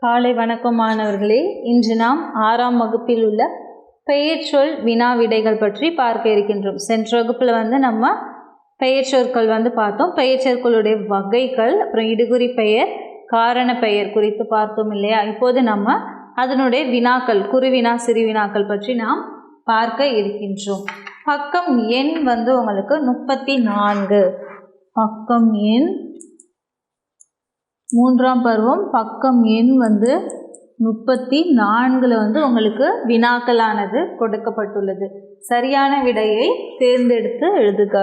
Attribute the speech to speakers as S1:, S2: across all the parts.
S1: காலை வணக்கம் மாணவர்களே. இன்று நாம் 6ஆம் வகுப்பில் உள்ள பெயர்ச்சொல் வினா விடைகள் பற்றி பார்க்க இருக்கின்றோம். சென்ற வகுப்பில் நம்ம பெயர்ச்சொற்கள் பார்த்தோம். பெயர்ச்சொற்களுடைய வகைகள், அப்புறம் இடுகுறி பெயர், காரண பெயர் குறித்து பார்த்தோம் இல்லையா? இப்போது நம்ம அதனுடைய வினாக்கள், குறுவினா சிறுவினாக்கள் பற்றி நாம் பார்க்க இருக்கின்றோம். பக்கம் எண் உங்களுக்கு 34. பக்கம் எண் 3ஆம் பருவம் பக்கம் எண் 34 உங்களுக்கு வினாக்களானது கொடுக்கப்பட்டுள்ளது. சரியான விடையை தேர்ந்தெடுத்து எழுதுக.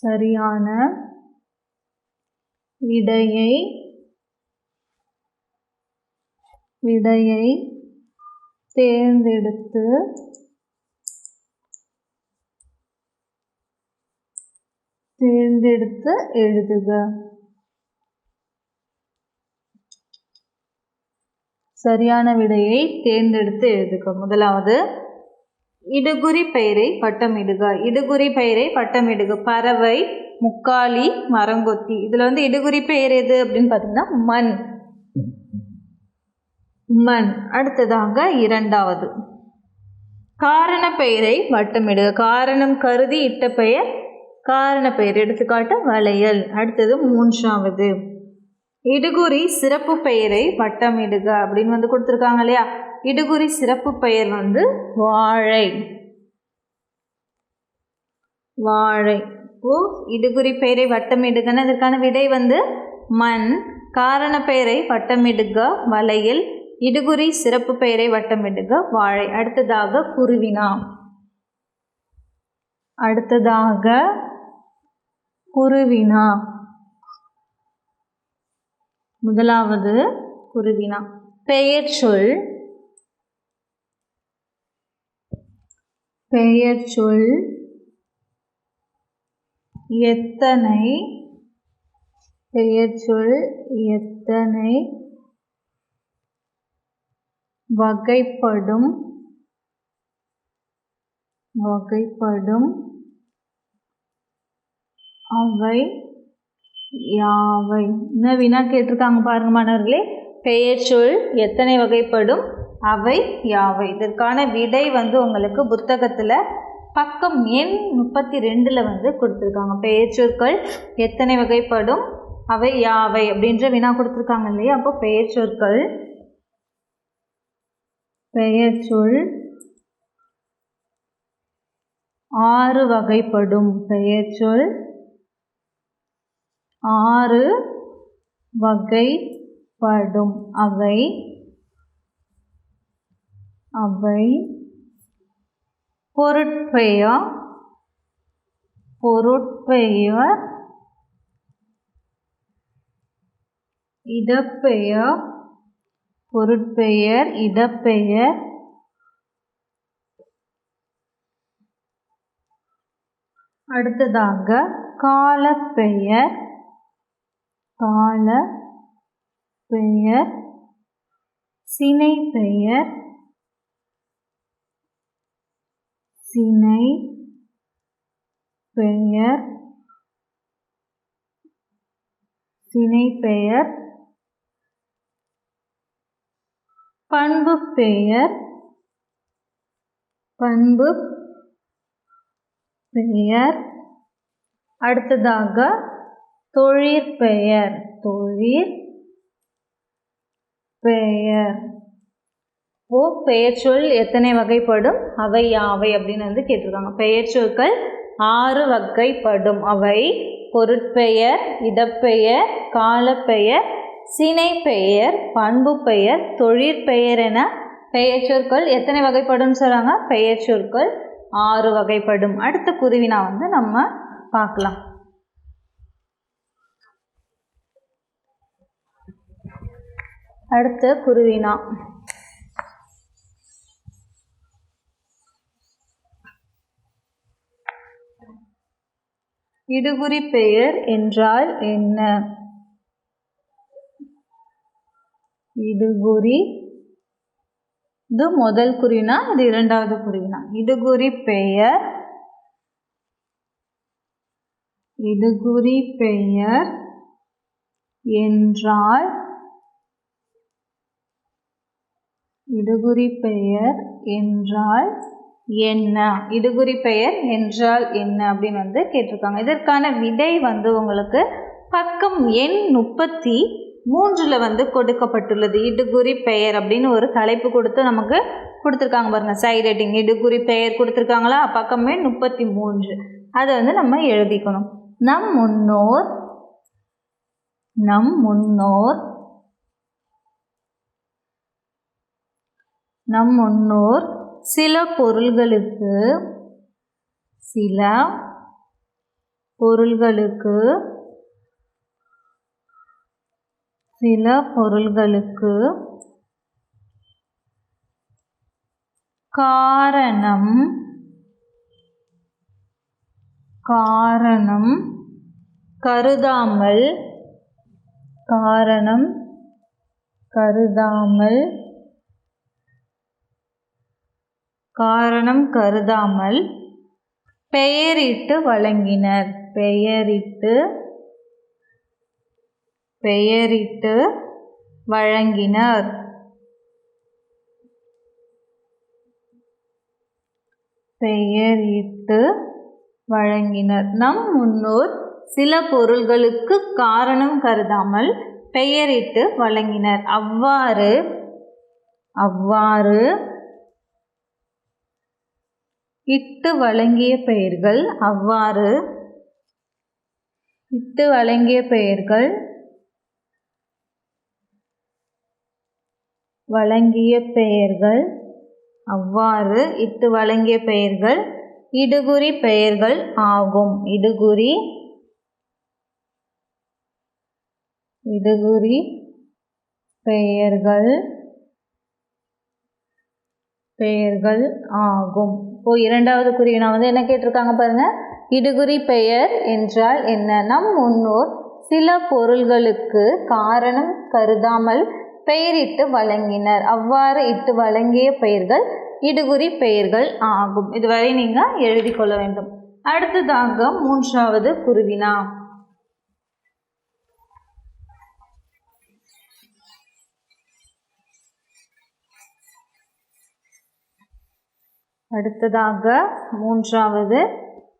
S1: சரியான விடையை தேர்ந்தெடுத்து எழுதுக. சரியான விடையை தேர்ந்தெடுத்து எழுதுக. முதலாவது, இடுகுறி பெயரை பட்டமிடுக. இடுகுறி பெயரை பட்டமிடுக. பறவை, முக்காலி, மரங்கொத்தி. இதில் இடுகுறி பெயர் எது அப்படின்னு பார்த்தீங்கன்னா மண். அடுத்ததாக இரண்டாவது, காரண பெயரை வட்டமிடுக. காரணம் கருதி இட்ட பெயர் காரண பெயர். எடுத்துக்காட்டு வளையல். அடுத்தது மூன்றாவது, இடுகுறி சிறப்பு பெயரை வட்டமிடுக அப்படின்னு கொடுத்துருக்காங்க இல்லையா? இடுகுறி சிறப்பு பெயர் வாழை. இடுகுறி பெயரை வட்டமிடுகன்னு அதற்கான விடை மண். காரண பெயரை வட்டமிடுக வளையல். இடுகுறி சிறப்பு பெயரை வட்டமிடுக வாழை. அடுத்ததாக குறுவினா. முதலாவது குறுவினா, பெயர்ச்சொல் எத்தனை வகைப்படும் அவை யாவை? என்ன வினா கேட்டிருக்காங்க பாருங்க மாணவர்களே. பெயர்ச்சொல் எத்தனை வகைப்படும், அவை யாவை? இதற்கான விடை உங்களுக்கு புத்தகத்தில் பக்கம் எண் 32 கொடுத்துருக்காங்க. பெயர்ச்சொற்கள் எத்தனை வகைப்படும், அவை யாவை அப்படின்ற வினா கொடுத்துருக்காங்க இல்லையா? அப்போ பெயர்ச்சொல் 6 வகைப்படும். பெயர்ச்சொல் 6 வகைப்படும். அவை பொருட்பெயர், இடப்பெயர், அடுத்ததாக காலப்பெயர், சினைப்பெயர், பண்புப்பெயர், அடுத்ததாக தொழிற்பெயர். பெயர்ச்சொல் எத்தனை வகைப்படும், அவை யாவை அப்படின்னு கேட்டிருக்காங்க. பெயர்ச்சொற்கள் 6 வகைப்படும். அவை பொருட்பெயர், இடப்பெயர், காலப்பெயர், சினைப்பெயர், பண்புப்பெயர், தொழிற்பெயர் என பெயர்ச்சொற்கள் எத்தனை வகைப்படும் சொல்கிறாங்க? பெயர்ச்சொற்கள் 6 வகைப்படும். அடுத்த குறுவினா நம்ம பார்க்கலாம். அடுத்த குறுவினா, இடுகுறி பெயர் என்றால் என்ன? இடுகுறி, இது முதல் குறுவினா, இது இரண்டாவது குறுவினா. இடுகுறி பெயர் இடுகுறி பெயர் என்றால் இடுகுறி பெயர் என்றால் என்ன? இடுகுறி பெயர் என்றால் என்ன அப்படின்னு வந்து கேட்டிருக்காங்க. இதற்கான விடை வந்து உங்களுக்கு பக்கம் எண் 33 வந்து கொடுக்கப்பட்டுள்ளது. இடுகுறி பெயர் அப்படின்னு ஒரு தலைப்பு கொடுத்து நமக்கு கொடுத்துருக்காங்க பாருங்க. சைட் ஹெட்டிங் இடுகுறி பெயர் கொடுத்துருக்காங்களா? பக்கம் எண் 33 அதை வந்து நம்ம எழுதிக்கணும். நம் முன்னோர் சில பொருள்களுக்கு காரணம் கருதாமல் பெயரிட்டு வழங்கினர். நம் முன்னோர் சில பொருள்களுக்கு காரணம் கருதாமல் பெயரிட்டு வழங்கினர். அவ்வாறு இட்டு வழங்கிய பெயர்கள் இடுகுறி பெயர்கள் ஆகும். இடுகுறி பெயர்கள் ஆகும். இப்போ இரண்டாவது குறிவினா வந்து என்ன கேட்டிருக்காங்க பாருங்க. இடுகுறி பெயர் என்றால் என்ன? நம் முன்னோர் சில பொருள்களுக்கு காரணம் கருதாமல் பெயரிட்டு வழங்கினர். அவ்வாறு இட்டு வழங்கிய பெயர்கள் இடுகுறி பெயர்கள் ஆகும். இதுவரை நீங்கள் எழுதி கொள்ள வேண்டும். அடுத்ததாக மூன்றாவது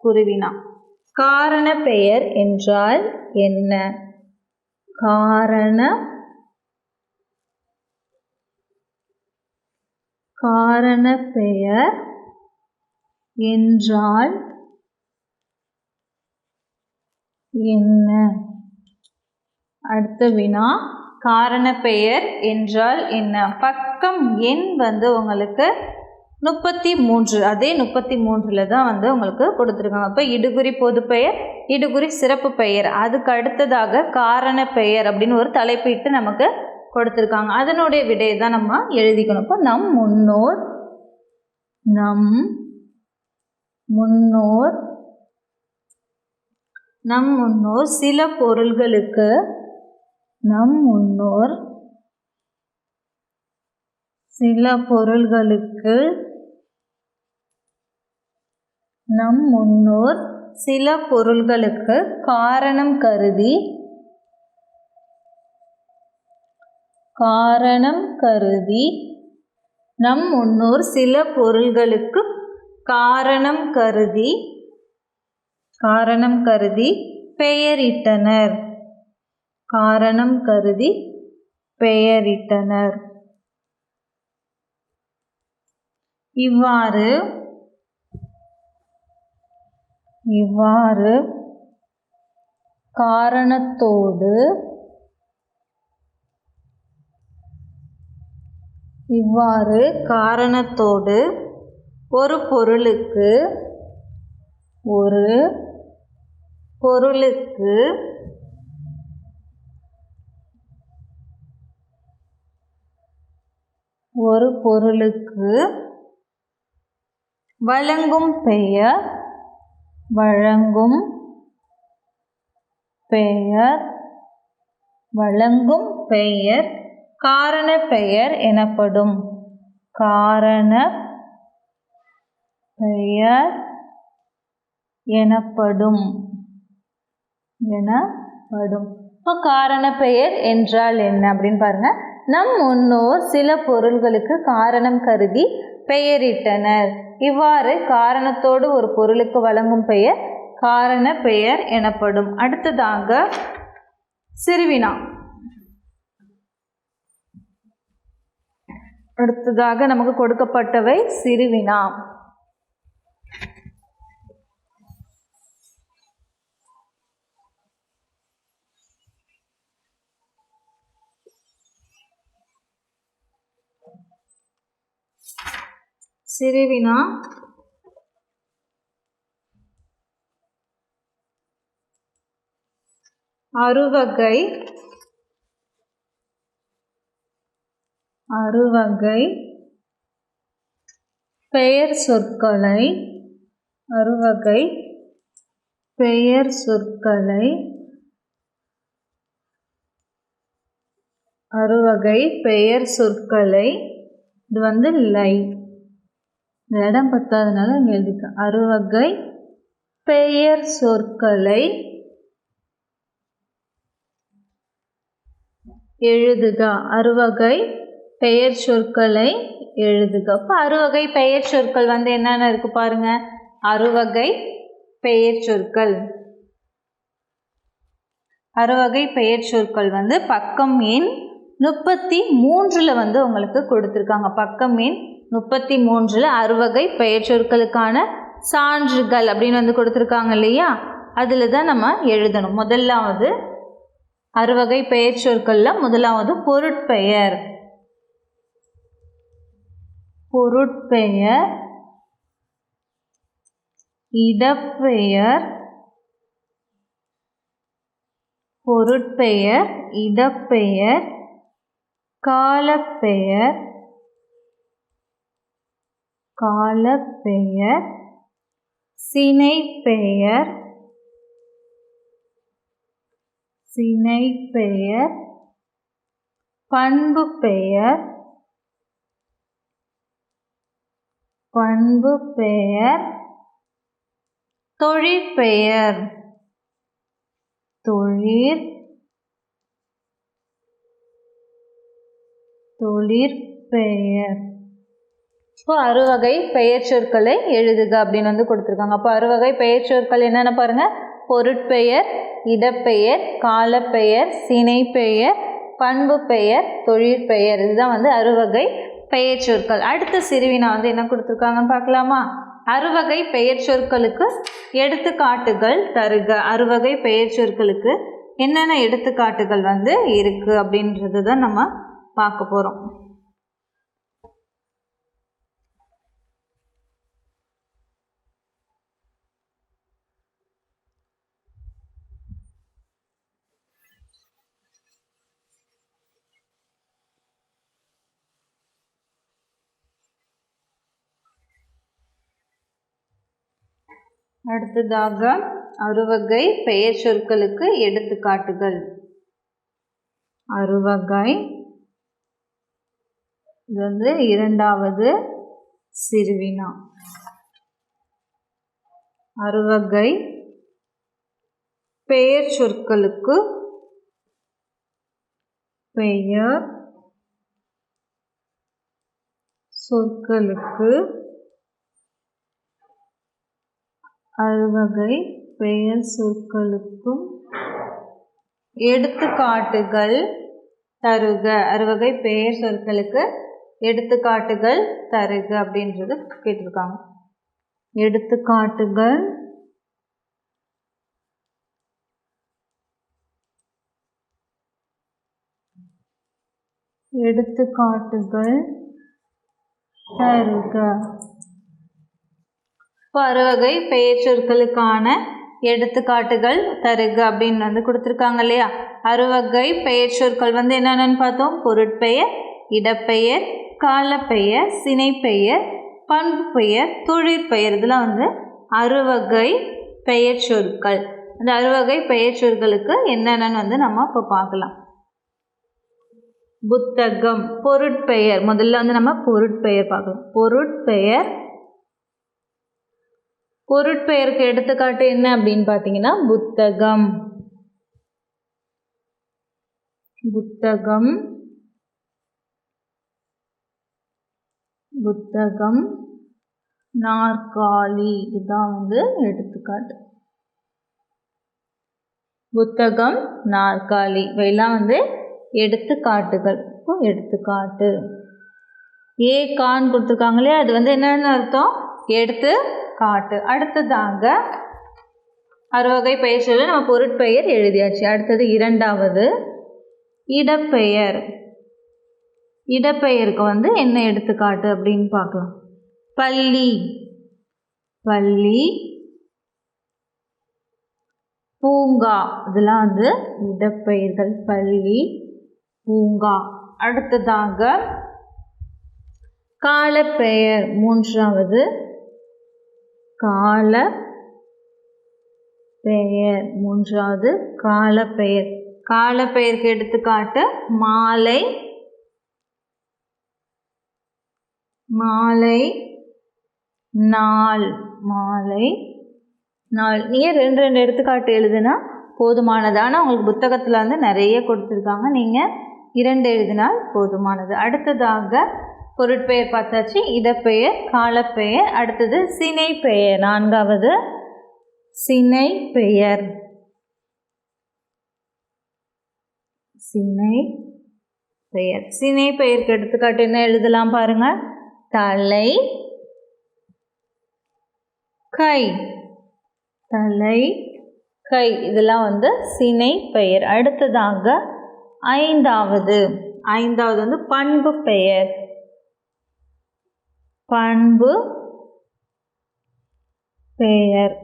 S1: குருவினா. காரண பெயர் என்றால் என்ன? காரண பெயர் என்றால் என்ன? அடுத்த வினா, காரண பெயர் என்றால் என்ன? பக்கம் எண் வந்து உங்களுக்கு 33, அதே 33 தான் வந்து உங்களுக்கு கொடுத்துருக்காங்க. அப்போ இடுகுறி பொதுப்பெயர், இடுகுறி சிறப்பு பெயர், அதுக்கு அடுத்ததாக காரண பெயர் அப்படின்னு ஒரு தலைப்பிட்டு நமக்கு கொடுத்துருக்காங்க. அதனுடைய விடையை தான் நம்ம எழுதிக்கணும். இப்போ நம் முன்னோர் சில பொருள்களுக்கு காரணம் கருதி பெயரிட்டனர். இவ்வாறு காரணத்தோடு ஒரு பொருளுக்கு வழங்கும் பெயர் காரண பெயர் எனப்படும். இப்போ காரண பெயர் என்றால் என்ன அப்படின்னு பாருங்கள். நம் முன்னோர் சில பொருள்களுக்கு காரணம் கருதி பெயரிட்டனர். இவ்வாறு காரணத்தோடு ஒரு பொருளுக்கு வழங்கும் பெயர் காரண பெயர் எனப்படும். அடுத்ததாக சிறுவினா. அடுத்ததாக நமக்கு கொடுக்கப்பட்டவை சிறுவினா. சிறுவினா அறுவகை பெயர் சொற்களை இது வந்து லை, இந்த இடம் பத்தாதனால இங்கே எழுதிக்க. அறுவகை பெயர் சொற்களை எழுதுக. அறுவகை பெயர் சொற்களை எழுதுக. இப்போ அறுவகை பெயர் சொற்கள் வந்து என்னென்ன இருக்குது பாருங்கள். அறுவகை பெயர் சொற்கள் வந்து பக்கம் எண் 33 வந்து உங்களுக்கு கொடுத்துருக்காங்க. பக்கம் எண் 33 அறுவகை பெயர் சொற்களுக்கான சான்றுகள் அப்படின்னு வந்து கொடுத்துருக்காங்க இல்லையா, அதில் தான் நம்ம எழுதணும். முதலாவது அறுவகை பெயர் சொற்களில் முதலாவது பொருட்பெயர், இடப்பெயர், காலப்பெயர், சினைப்பெயர், பண்பு பெயர், தொழிற்பெயர், இப்போ அறுவகை பெயர் சொற்களை எழுதுக அப்படின்னு வந்து கொடுத்துருக்காங்க. அப்போ அறுவகை பெயர் சொற்கள் என்னென்ன பாருங்கள். பொருட்பெயர், இடப்பெயர், காலப்பெயர், சினைப்பெயர், பண்பு பெயர், தொழிற்பெயர், இதுதான் வந்து அறுவகை பெயர் சொற்கள். அடுத்த சிறுவினா வந்து என்ன கொடுத்துருக்காங்கன்னு பார்க்கலாமா. அறுவகை பெயர் சொற்களுக்கு எடுத்துக்காட்டுகள் தருக. அறுவகை பெயர் சொற்களுக்கு என்னென்ன எடுத்துக்காட்டுகள் வந்து இருக்குது அப்படின்றது தான் நம்ம பார்க்க போகிறோம். அடுத்ததாக அறுவகை பெயர் சொற்களுக்கு எடுத்துக்காட்டுகள். அறுவகை, இது வந்து இரண்டாவது சிறுவினா. அறுவகை பெயர் சொற்களுக்கு அறுவகை பெயர் சொற்களுக்கும் எடுத்துக்காட்டுகள் தருக. அறுவகை பெயர் சொற்களுக்கு எடுத்துக்காட்டுகள் தருக அப்படின்றது கேட்டிருக்காங்க. எடுத்துக்காட்டுகள் தருக. இப்போ அறுவகை பெயர் சொற்களுக்கான எடுத்துக்காட்டுகள் தருக அப்படின்னு வந்து கொடுத்துருக்காங்க இல்லையா. அறுவகை பெயர் சொற்கள் வந்து என்னென்னு பார்த்தோம். பொருட்பெயர், இடப்பெயர், காலப்பெயர், சினைப்பெயர், பண்பு பெயர், தொழிற்பெயர், இதெல்லாம் வந்து அறுவகை பெயர் சொற்கள். அந்த அறுவகை பெயர் சொற்களுக்கு என்னென்னு வந்து நம்ம இப்போ பார்க்கலாம். புத்தகம் பொருட்பெயர். முதல்ல வந்து நம்ம பொருட்பெயர் பார்க்கலாம். பொருட்பெயருக்கு எடுத்துக்காட்டு என்ன அப்படின்னு பார்த்தீங்கன்னா புத்தகம். புத்தகம், புத்தகம், நாற்காலி. இதுதான் வந்து எடுத்துக்காட்டு. புத்தகம், நாற்காலி இவையெல்லாம் வந்து எடுத்துக்காட்டுகள். இப்போ எடுத்துக்காட்டு ஏ கான் கொடுத்துருக்காங்களே, அது வந்து என்னென்னு அர்த்தம்? எடுத்துக்காட்டு. அடுத்ததாக அறுவகை பெயர் சொல்ல நம்ம பொருட்பெயர் எழுதியாச்சு. அடுத்தது இரண்டாவது இடப்பெயர். இடப்பெயருக்கு வந்து என்ன எடுத்துக்காட்டு அப்படின்னு பார்க்கலாம். பள்ளி, பள்ளி, பூங்கா, இதெல்லாம் வந்து இடப்பெயர்கள். பள்ளி, பூங்கா. அடுத்ததாக காலப்பெயர். மூன்றாவது காலப்பெயர். மூன்றாவது காலப்பெயர். காலப்பெயருக்கு எடுத்துக்காட்டு மாலை, மாலை, நாள், மாலை, நாள். நீங்கள் ரெண்டு ரெண்டு எடுத்துக்காட்டு எழுதுனா போதுமானது. ஆனால் உங்களுக்கு புத்தகத்தில் வந்து நிறைய கொடுத்துருக்காங்க, நீங்கள் 2 எழுதினால் போதுமானது. அடுத்ததாக பொருட்பெயர் பார்த்தாச்சு, இடப்பெயர், காலப்பெயர். அடுத்தது சினைப்பெயர். நான்காவது சினைப்பெயர். சினைப்பெயர். சினைப்பெயருக்கு எடுத்துக்காட்டு என்ன எழுதலாம் பாருங்க. தலை, கை, தலை, கை, இதெல்லாம் வந்து சினைப்பெயர். அடுத்ததாக ஐந்தாவது வந்து பண்பு பெயர். பண்பு பெயர்.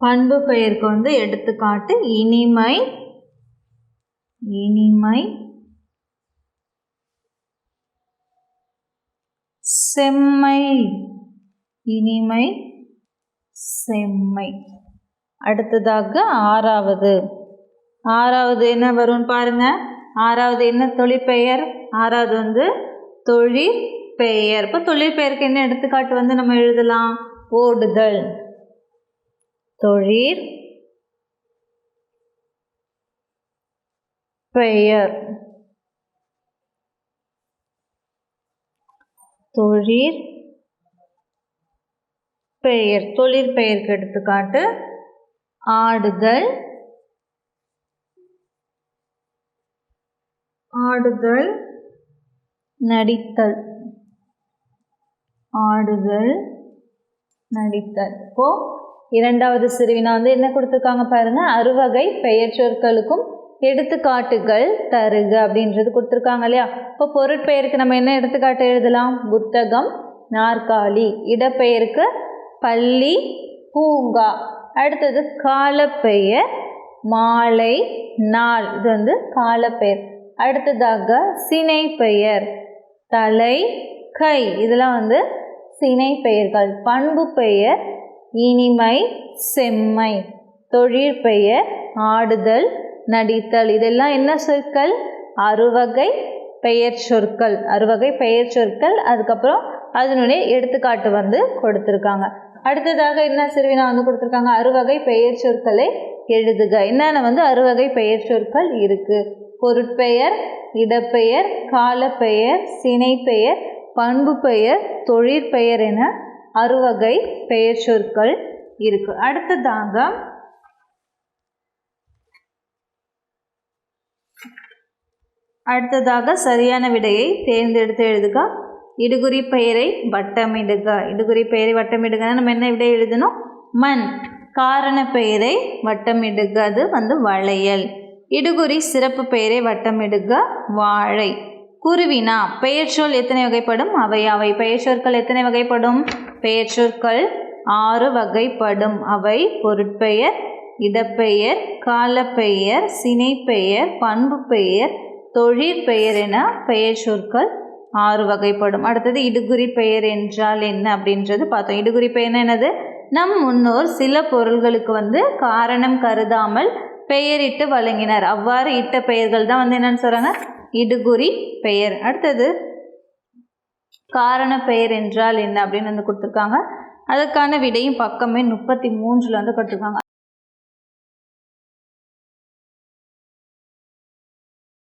S1: பண்பு பெயருக்கு வந்து எடுத்துக்காட்டு இனிமை, இனிமை, செம்மை, இனிமை, செம்மை. அடுத்ததாக ஆறாவது என்ன வரும்னு பாருங்க. ஆறாவது என்ன தொழிற்பெயர்? ஆறாவது வந்து தொழிற்பெயர். இப்போ தொழிற்பெயருக்கு என்ன எடுத்துக்காட்டு வந்து நம்ம எழுதலாம்? ஓடுதல், தொழிற்பெயர், தொழிற்பெயர். தொழிற்பெயருக்கு எடுத்துக்காட்டு ஆடுதல், ஆடுதல், நடித்தல், ஆடுதல், நடித்தல். இப்போ இரண்டாவது சிறுவினா வந்து என்ன கொடுத்துருக்காங்க பாருங்க. அறுவகை பெயர் சொற்களுக்கும் எடுத்துக்காட்டுகள் தருக அப்படின்றது கொடுத்துருக்காங்க இல்லையா. இப்போ பொருட்பெயருக்கு நம்ம என்ன எடுத்துக்காட்டு எழுதலாம்? புத்தகம், நாற்காலி. இடப்பெயருக்கு பள்ளி, பூங்கா. அடுத்தது காலப்பெயர் மாலை, நாள், இது வந்து காலப்பெயர். அடுத்ததாக சினைப்பெயர் தலை, கை, இதெல்லாம் வந்து சினைப்பெயர்கள். பண்பு பெயர் இனிமை, செம்மை. தொழிற்பெயர் ஆடுதல், நடித்தல். இதெல்லாம் என்ன சொற்கள்? அறுவகை பெயர் சொற்கள். அறுவகை பெயர் சொற்கள். அதுக்கப்புறம் அதனுடைய எடுத்துக்காட்டு வந்து கொடுத்துருக்காங்க. அடுத்ததாக என்ன சிறுவினா வந்து கொடுத்துருக்காங்க? அறுவகை பெயர் சொற்களை எழுதுக. என்னென்ன வந்து அறுவகை பெயர் சொற்கள் இருக்கு? பொருட்பெயர், இடப்பெயர், காலப்பெயர், சினைப்பெயர், பண்பு பெயர், தொழிற்பெயர் என அறுவகை பெயர் சொற்கள் இருக்கு. அடுத்ததாக சரியான விடையை தேர்ந்தெடுத்து எழுதுக. இடுகுறி பெயரை வட்டமிடுக. இடுகுறி பெயரை வட்டமிடுக. நம்ம என்ன விடை எழுதணும்? மண். காரண பெயரை வட்டமிடுக, அது வந்து வளையல். இடுகுறி சிறப்பு பெயரை வட்டமிடுக, வாழை. குருவினா பெயர் சொல் எத்தனை வகைப்படும்? அவை அவை. பெயர் சொற்கள் எத்தனை வகைப்படும்? பெயர் சொற்கள் 6 வகைப்படும். அவை பொருட்பெயர், இடப்பெயர், காலப்பெயர், சினைப்பெயர், பண்பு பெயர், தொழிற்பெயர் என பெயர் சொற்கள் 6 வகைப்படும். அடுத்தது இடுகுறி பெயர் என்றால் என்ன அப்படின்றது பார்த்தோம். இடுகுறி பெயர் என்னது? நம் முன்னோர் சில பொருள்களுக்கு வந்து காரணம் கருதாமல் பெயரிட்டு வழங்கினர். அவ்வாறு இட்ட பெயர்கள் தான் வந்து என்னன்னு சொல்கிறாங்க? இடுகுறி பெயர். அடுத்தது காரண பெயர் என்றால் என்ன அப்படின்னு வந்து கொடுத்துருக்காங்க. அதுக்கான விடையும் பக்கமே 33 வந்து கொடுத்துருக்காங்க.